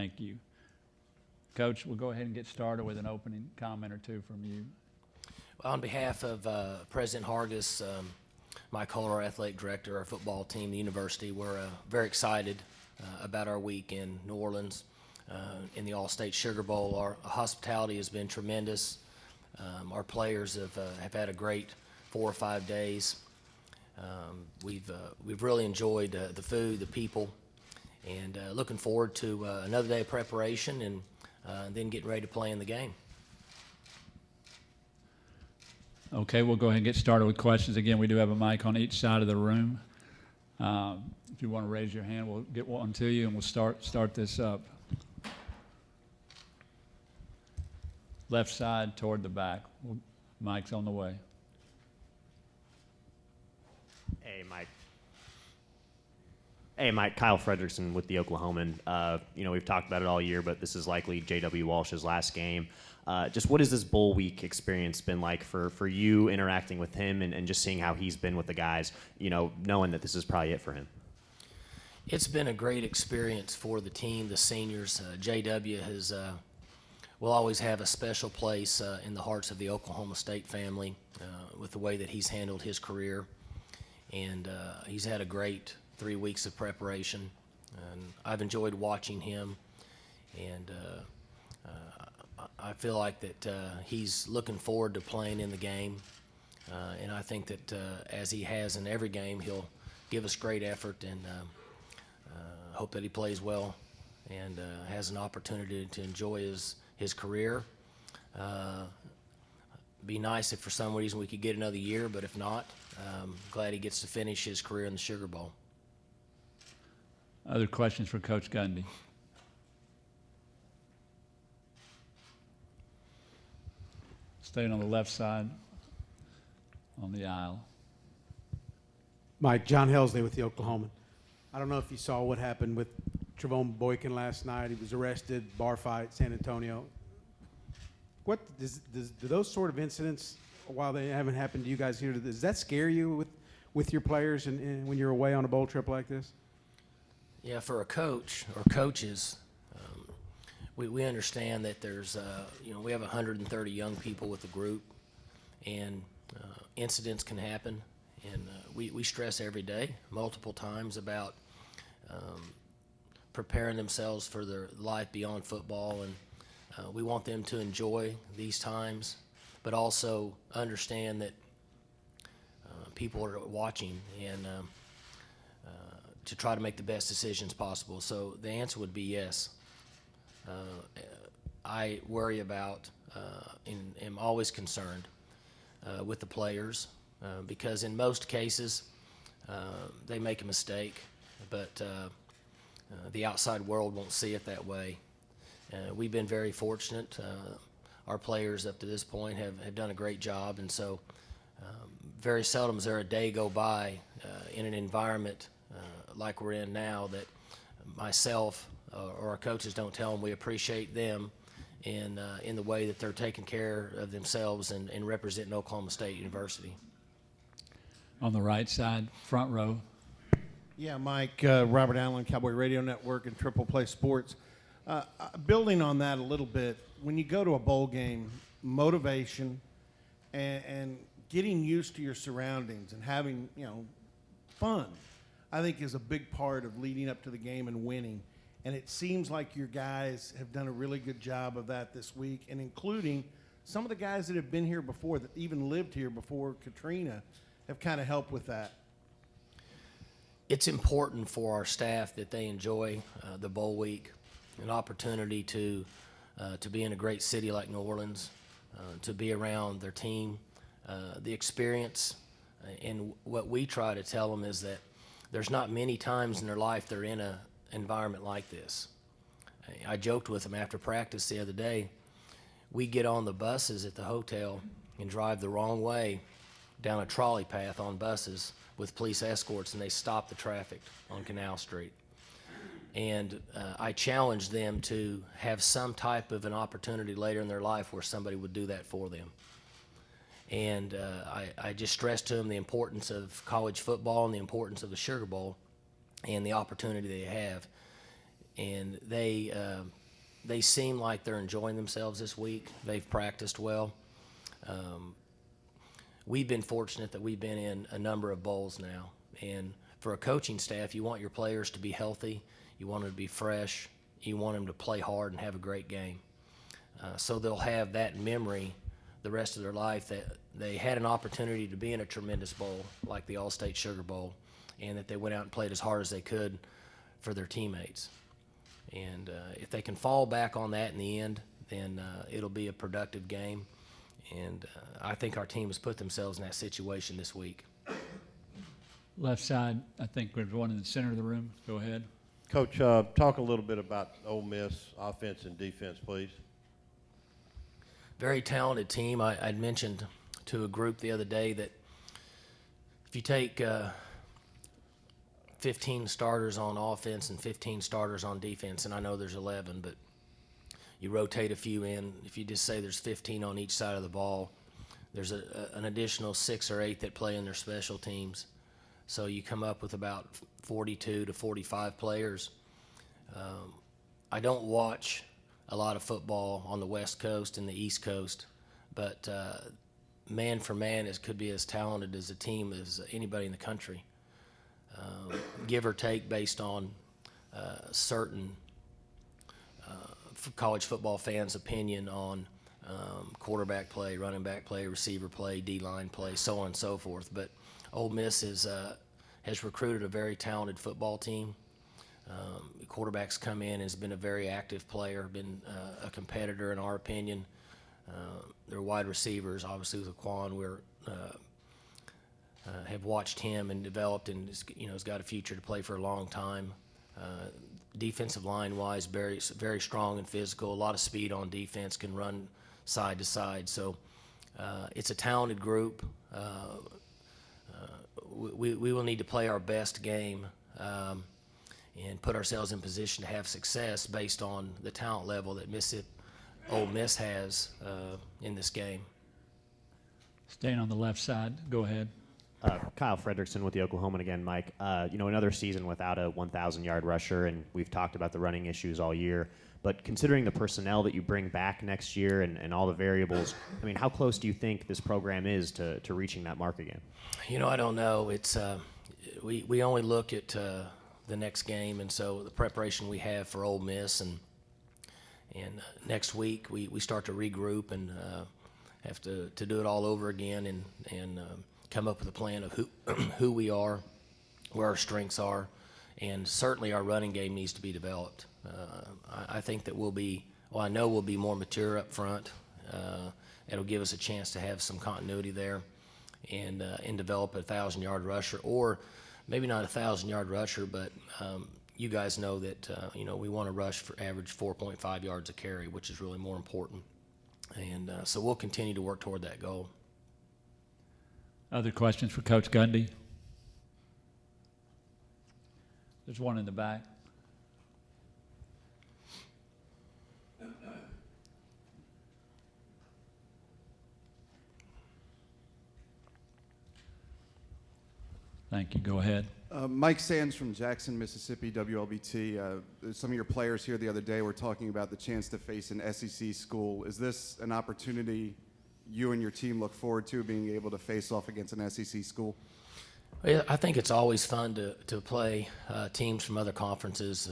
Thank you. Coach, we'll go ahead and get started with an opening comment or two from you. On behalf of President Hargis, Mike Kohler, our athletic director, our football team, the university, we're very excited about our week in New Orleans in the All-State Sugar Bowl. Our hospitality has been tremendous. Our players have had a great 4 or 5 days. We've really enjoyed the food, the people, and looking forward to another day of preparation and then getting ready to play in the game. Okay, we'll go ahead and get started with questions. Again, we do have a mic on each side of the room. If you want to raise your hand, we'll get one to you, and we'll start this up. Left side toward the back. Mike's on the way. Hey, Mike. Kyle Fredrickson with the Oklahoman. We've talked about it all year, but this is likely J.W. Walsh's last game. Just what has this bowl week experience been like for you interacting with him and just seeing how he's been with the guys, knowing that this is probably it for him? It's been a great experience for the team, the seniors. J.W. will always have a special place in the hearts of the Oklahoma State family with the way that he's handled his career. And he's had a great 3 weeks of preparation. And I've enjoyed watching him. And I feel like that he's looking forward to playing in the game. And I think that as he has in every game, he'll give us great effort, and hope that he plays well and has an opportunity to enjoy his career. Be nice if for some reason we could get another year, but if not, glad he gets to finish his career in the Sugar Bowl. Other questions for Coach Gundy? Staying on the left side on the aisle. Mike, John Helsley with the Oklahoman. I don't know if you saw what happened with Trevone Boykin last night. He was arrested, bar fight, San Antonio. What do those sort of incidents, while they haven't happened to you guys here, does that scare you with your players and when you're away on a bowl trip like this? Yeah, for a coach or coaches, we understand that there's, we have 130 young people with the group, and incidents can happen. And we stress every day, multiple times, about preparing themselves for their life beyond football. And we want them to enjoy these times, but also understand that people are watching, and to try to make the best decisions possible. So the answer would be yes. I worry about and am always concerned with the players because in most cases they make a mistake, but the outside world won't see it that way. We've been very fortunate. Our players up to this point have done a great job, and so very seldom is there a day go by in an environment like we're in now that myself or our coaches don't tell them we appreciate them in the way that they're taking care of themselves and representing Oklahoma State University. On the right side, front row. Yeah, Mike, Robert Allen, Cowboy Radio Network, and Triple Play Sports. Building on that a little bit, when you go to a bowl game, motivation and getting used to your surroundings and having, fun, I think is a big part of leading up to the game and winning. And it seems like your guys have done a really good job of that this week, and including some of the guys that have been here before, that even lived here before Katrina, have kind of helped with that. It's important for our staff that they enjoy the bowl week, an opportunity to be in a great city like New Orleans, to be around their team, the experience. And what we try to tell them is that there's not many times in their life they're in an environment like this. I joked with them after practice the other day. We get on the buses at the hotel and drive the wrong way down a trolley path on buses with police escorts, and they stop the traffic on Canal Street. And I challenged them to have some type of an opportunity later in their life where somebody would do that for them. And I just stressed to them the importance of college football and the importance of the Sugar Bowl and the opportunity they have. and they seem like they're enjoying themselves this week. They've practiced well. We've been fortunate that we've been in a number of bowls now, and for a coaching staff, you want your players to be healthy, you want them to be fresh, you want them to play hard and have a great game. So they'll have that memory the rest of their life, that they had an opportunity to be in a tremendous bowl like the All-State Sugar Bowl, and that they went out and played as hard as they could for their teammates. And if they can fall back on that in the end, then it'll be a productive game. And I think our team has put themselves in that situation this week. Left side, I think there's one in the center of the room. Go ahead. Coach, talk a little bit about Ole Miss offense and defense, please. Very talented team. I'd mentioned to a group the other day that if you take 15 starters on offense and 15 starters on defense, and I know there's 11, but you rotate a few in. If you just say there's 15 on each side of the ball, there's an additional 6 or 8 that play in their special teams. So you come up with about 42 to 45 players. I don't watch a lot of football on the West Coast and the East Coast, but man for man, it could be as talented as a team as anybody in the country. Give or take based on certain college football fans' opinion on quarterback play, running back play, receiver play, D-line play, so on and so forth. But Ole Miss has recruited a very talented football team. The quarterback's come in and has been a very active player, been a competitor in our opinion. Their wide receivers, obviously with Quan, have watched him and developed, and has got a future to play for a long time. Defensive line wise, very very strong and physical. A lot of speed on defense, can run side to side. So it's a talented group. We will need to play our best game and put ourselves in position to have success based on the talent level that Ole Miss has in this game. Staying on the left side. Go ahead. Kyle Frederickson with the Oklahoman again, Mike. Another season without a 1,000-yard rusher, and we've talked about the running issues all year. But considering the personnel that you bring back next year and all the variables, I mean, how close do you think this program is to reaching that mark again? I don't know. It's we only look at the next game, and so the preparation we have for Ole Miss, and next week we start to regroup and have to do it all over again and come up with a plan of who we are, where our strengths are, and certainly our running game needs to be developed. I think that I know we'll be more mature up front. It'll give us a chance to have some continuity there and develop a 1,000-yard rusher, or maybe not a 1,000-yard rusher, but you guys know that we want to rush for average 4.5 yards a carry, which is really more important. And so we'll continue to work toward that goal. Other questions for Coach Gundy? There's one in the back. Thank you. Go ahead. Mike Sands from Jackson, Mississippi, WLBT. Some of your players here the other day were talking about the chance to face an SEC school. Is this an opportunity you and your team look forward to, being able to face off against an SEC school? Well, I think it's always fun to play teams from other conferences.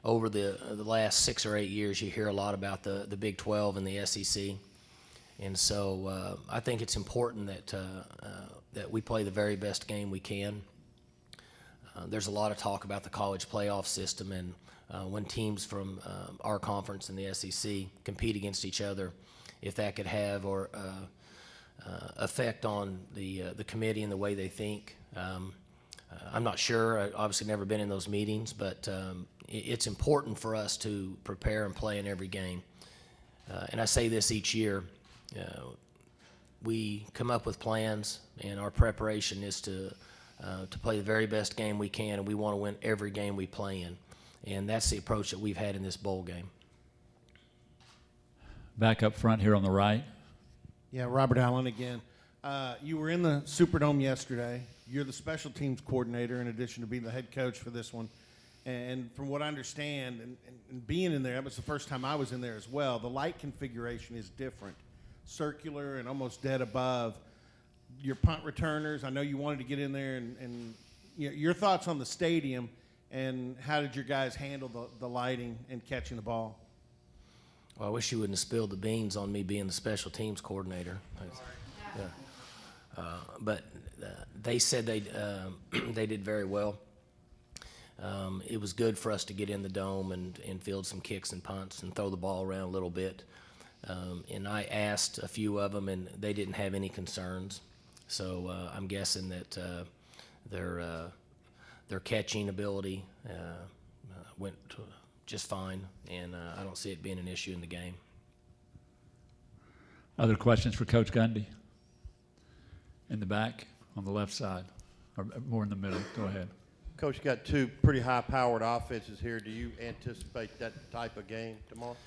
Over the last 6 or 8 years, you hear a lot about the Big 12 and the SEC. And so I think it's important that we play the very best game we can. There's a lot of talk about the college playoff system, and when teams from our conference and the SEC compete against each other, if that could have or effect on the committee and the way they think. I'm not sure. I've obviously never been in those meetings, but it's important for us to prepare and play in every game. And I say this each year. We come up with plans, and our preparation is to play the very best game we can, and we want to win every game we play in. And that's the approach that we've had in this bowl game. Back up front here on the right. Yeah, Robert Allen again. You were in the Superdome yesterday. You're the special teams coordinator in addition to being the head coach for this one. And from what I understand, and being in there, that was the first time I was in there as well, the light configuration is different. Circular and almost dead above. Your punt returners, I know you wanted to get in there, and your thoughts on the stadium, and how did your guys handle the lighting and catching the ball? Well, I wish you wouldn't have spilled the beans on me being the special teams coordinator. But they said they did very well. It was good for us to get in the dome and field some kicks and punts and throw the ball around a little bit. And I asked a few of them, and they didn't have any concerns. So I'm guessing that their catching ability went just fine, and I don't see it being an issue in the game. Other questions for Coach Gundy? In the back, on the left side, or more in the middle? Go ahead. Coach, you got two pretty high-powered offenses here. Do you anticipate that type of game tomorrow?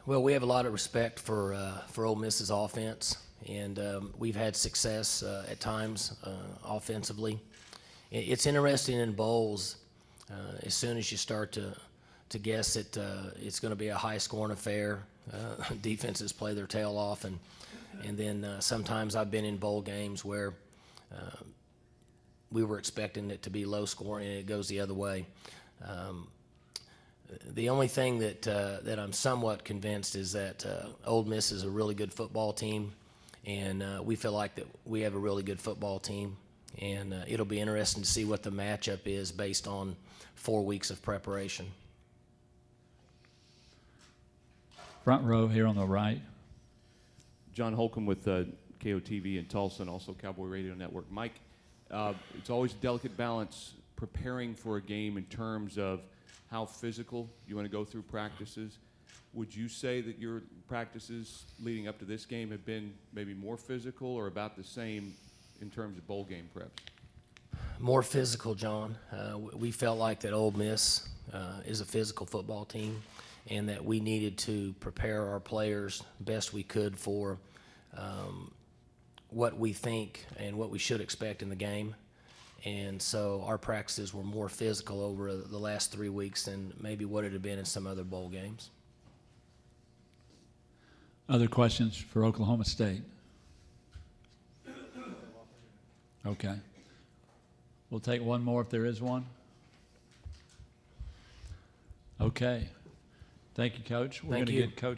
Well, we have a lot of respect for Ole Miss's offense, and we've had success at times offensively. It's interesting in bowls. As soon as you start to guess that it's going to be a high-scoring affair, defenses play their tail off, and then sometimes I've been in bowl games where we were expecting it to be low-scoring, and it goes the other way. The only thing that I'm somewhat convinced is that Ole Miss is a really good football team, and we feel like that we have a really good football team, and it'll be interesting to see what the matchup is based on 4 weeks of preparation. Front row here on the right. John Holcomb with KOTV in Tulsa and also Cowboy Radio Network. Mike, it's always a delicate balance preparing for a game in terms of how physical you want to go through practices. Would you say that your practices leading up to this game have been maybe more physical or about the same in terms of bowl game preps? More physical, John. We felt like that Ole Miss is a physical football team, and that we needed to prepare our players best we could for what we think and what we should expect in the game. And so our practices were more physical over the last 3 weeks than maybe what it had been in some other bowl games. Other questions for Oklahoma State? Okay. We'll take one more if there is one. Okay. Thank you, Coach. We're Thank going to you. get Coach